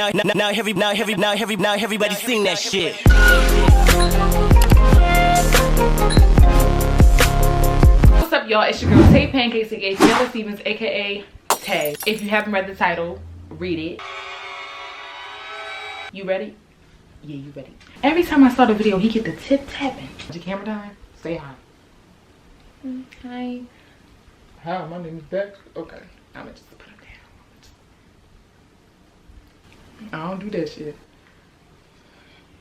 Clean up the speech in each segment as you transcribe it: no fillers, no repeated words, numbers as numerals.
everybody sing that shit. What's up, y'all? It's your girl TayPancakes, aka Taylor Stevens, aka Tay. If you haven't read the title, read it. You ready? Yeah, you ready. Every time I start a video, he get the tip tapping. Your camera time? Say hi. Hi. Hi, my name is Bex. Okay, I'm gonna just put him down. I don't do that shit.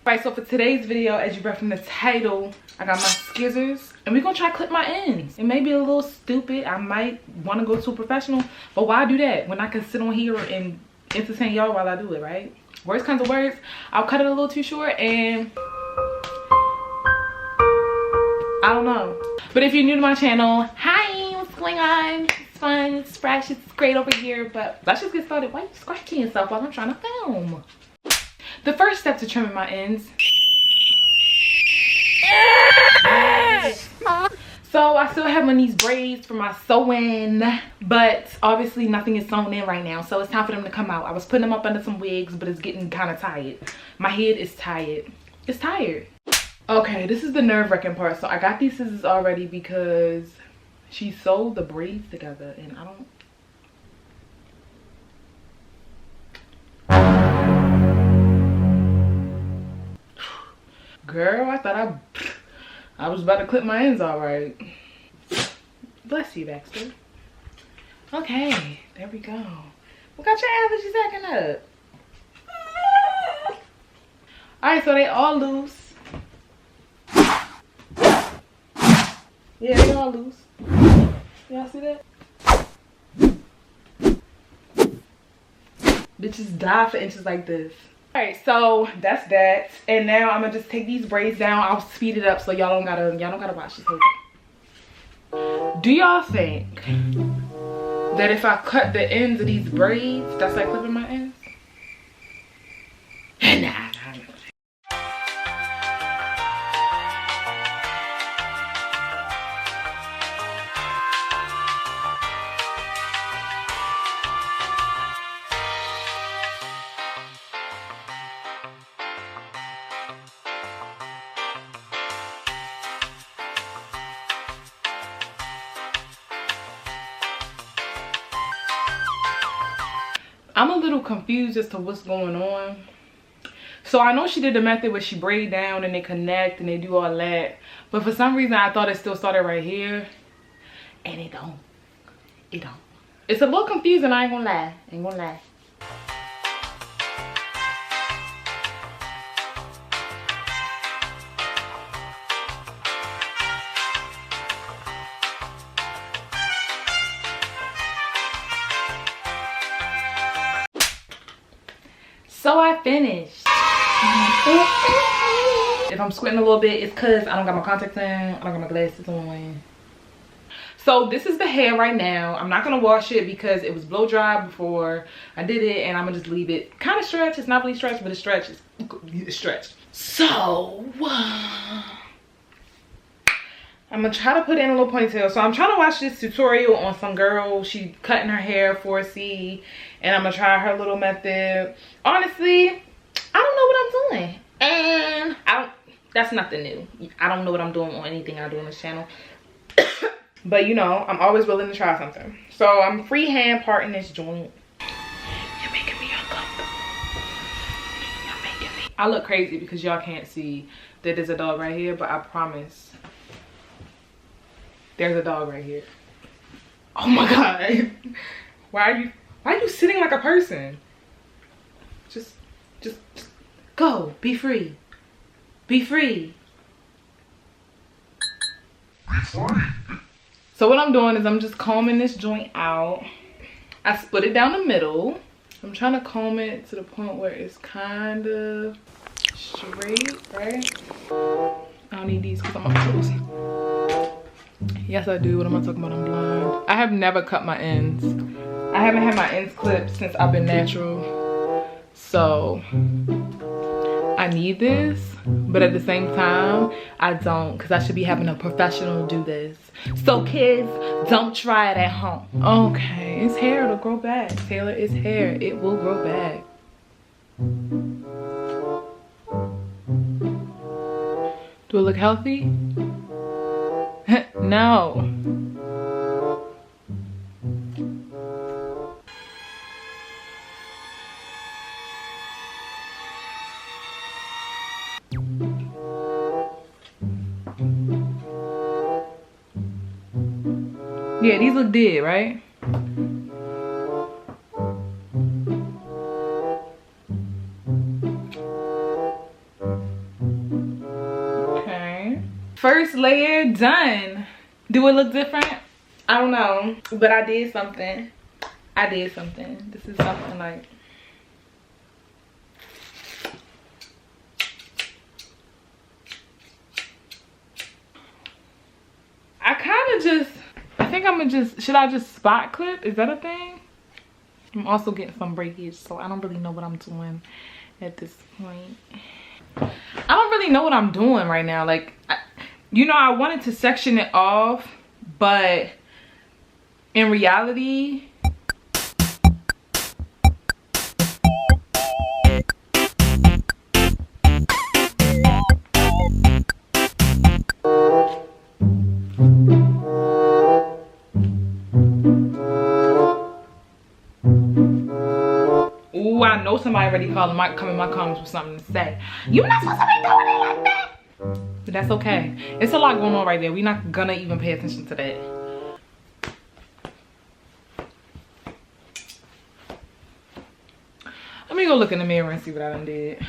Alright, so for today's video, as you read from the title, I got my scissors and we're gonna try to clip my ends. It may be a little stupid. I might want to go to a professional, but why do that when I can sit on here and entertain y'all while I do it, right? Worst kinds of words, I'll cut it a little too short and I don't know. But if you're new to my channel, hi, what's going on? It's fun, it's fresh, it's great over here, but let's just get started. Why are you scratching yourself while I'm trying to film? The first step to trimming my ends. So I still have on these braids for my sewing, but obviously nothing is sewn in right now, so it's time for them to come out. I was putting them up under some wigs, but it's getting kind of tired. My head is tired. It's tired. Okay, this is the nerve-wracking part. So I got these scissors already because she sewed the braids together and I don't. Girl, I thought I was about to clip my ends all right. Bless you, Baxter. Okay, there we go. Look at your allergies acting up. All right, so they all loose. Yeah, they all loose. Y'all see that? Bitches die for inches like this. Alright, so that's that. And now I'm gonna just take these braids down. I'll speed it up so y'all don't gotta watch this whole thing. Do y'all think that if I cut the ends of these braids, that's like clipping my ends? Nah. I'm a little confused as to what's going on. So I know she did the method where she braid down and they connect and they do all that. But for some reason I thought it still started right here. And it don't. It don't. It's a little confusing, I ain't gonna lie. Ain't gonna lie. So I finished. If I'm squinting a little bit, it's because I don't got my contacts in. I don't got my glasses on. So this is the hair right now. I'm not going to wash it because it was blow dry before I did it. And I'm going to just leave it kind of stretched. It's not really stretched, but it's stretched. It's stretched. So I'm going to try to put in a little ponytail. So I'm trying to watch this tutorial on some girl. She cutting her hair 4C. And I'm going to try her little method. Honestly, I don't know what I'm doing. And that's nothing new. I don't know what I'm doing on anything I do on this channel. But you know, I'm always willing to try something. So I'm freehand parting this joint. You're making me uncomfortable. You're making me. I look crazy because y'all can't see that there's a dog right here. But I promise. There's a dog right here. Oh my God. Why are you sitting like a person? Just go. Be free. Be free. So what I'm doing is I'm just combing this joint out. I split it down the middle. I'm trying to comb it to the point where it's kind of straight, right? I don't need these because I'm up close. Yes, I do. What am I talking about? I'm blind. I have never cut my ends. I haven't had my ends clipped since I've been natural. So I need this, but at the same time, I don't, because I should be having a professional do this. So kids, don't try it at home. Okay, it's hair, it'll grow back. Taylor, it's hair, it will grow back. Do it look healthy? No. Yeah, these look dead, right? Okay. First layer done. Do it look different? I don't know, but I did something. I did something. This is something like... I kind of just... I think I'm gonna just... Should I just spot clip? Is that a thing? I'm also getting some breakage, so I don't really know what I'm doing at this point. I don't really know what I'm doing right now. Like, you know, I wanted to section it off, but in reality, ooh, I know somebody already called might come in my comments with something to say. You're not supposed to be doing it like that. But that's okay. It's a lot going on right there. We're not gonna even pay attention to that. Let me go look in the mirror and see what I done did.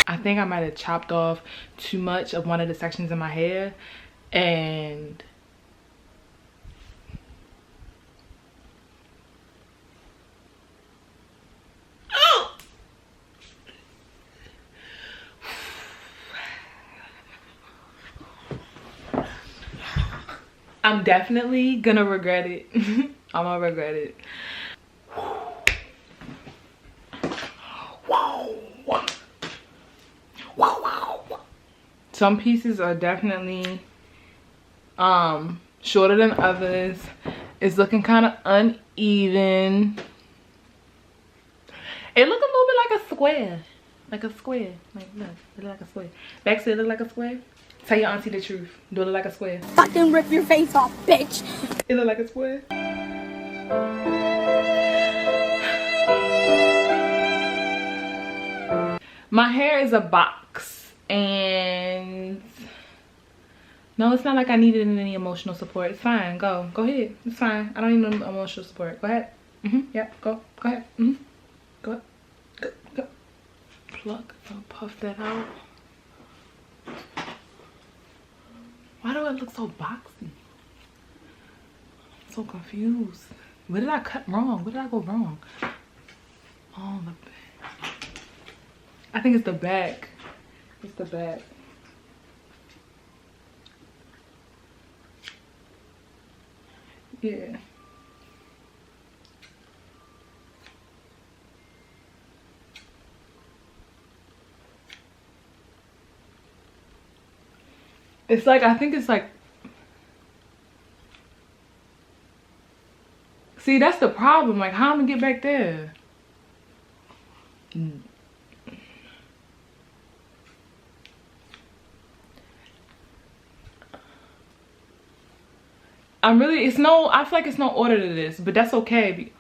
I think I might have chopped off too much of one of the sections in my hair, and I'm definitely gonna regret it. I'm gonna regret it. Some pieces are definitely shorter than others. It's looking kind of uneven. It look a little bit like a square. Like a square. Like, look, it look like a square. Back side look like a square. Tell your auntie the truth. Do it look like a square? Fucking rip your face off, bitch. It look like a square. My hair is a box, and no, it's not like I needed any emotional support. It's fine. Go ahead. It's fine. I don't need no emotional support. Go ahead. Yep. Go ahead. Go ahead. Go. Pluck. I'll puff that out. Why do it look so boxy? I'm so confused. Where did I cut wrong? Where did I go wrong? Oh, the back. I think it's the back. It's the back. Yeah. It's like, I think it's like, see, that's the problem. Like, how am I gonna get back there? I feel like it's no order to this, but that's okay.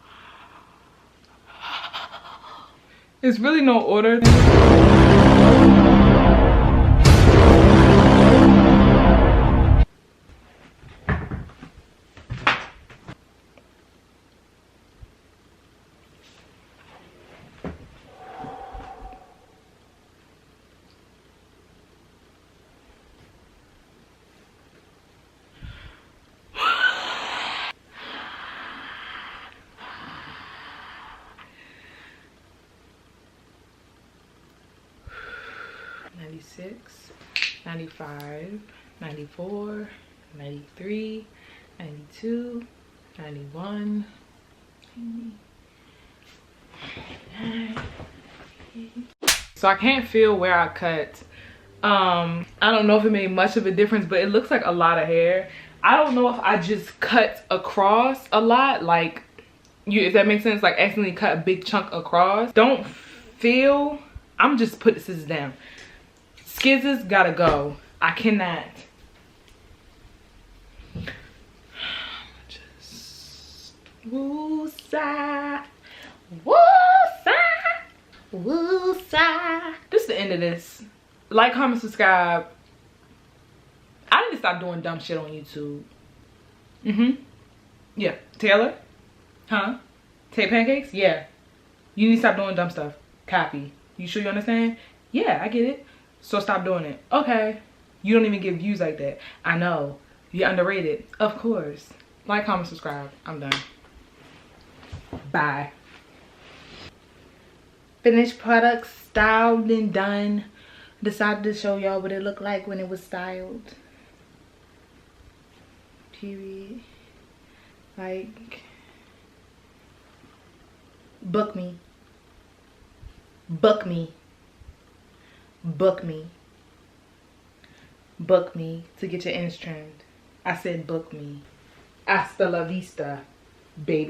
It's really no order. '96, 95, 94, 93, 92, 91, 99. So I can't feel where I cut. I don't know if it made much of a difference, but it looks like a lot of hair. I don't know if I just cut across a lot, like, if that makes sense, like accidentally cut a big chunk across. Don't feel, I'm just put the scissors down. Skizzes gotta go. I cannot. Just woosah, woosah, woosah. This is the end of this. Like, comment, subscribe. I need to stop doing dumb shit on YouTube. Yeah. Taylor? Huh? TayPancakes? Yeah. You need to stop doing dumb stuff. Copy. You sure you understand? Yeah, I get it. So stop doing it. Okay. You don't even get views like that. I know. You're underrated. Of course. Like, comment, subscribe. I'm done. Bye. Finished product, styled and done. Decided to show y'all what it looked like when it was styled. Period. Like, book me. Book me. Book me. Book me to get your ends trimmed. I said book me. Hasta la vista, baby.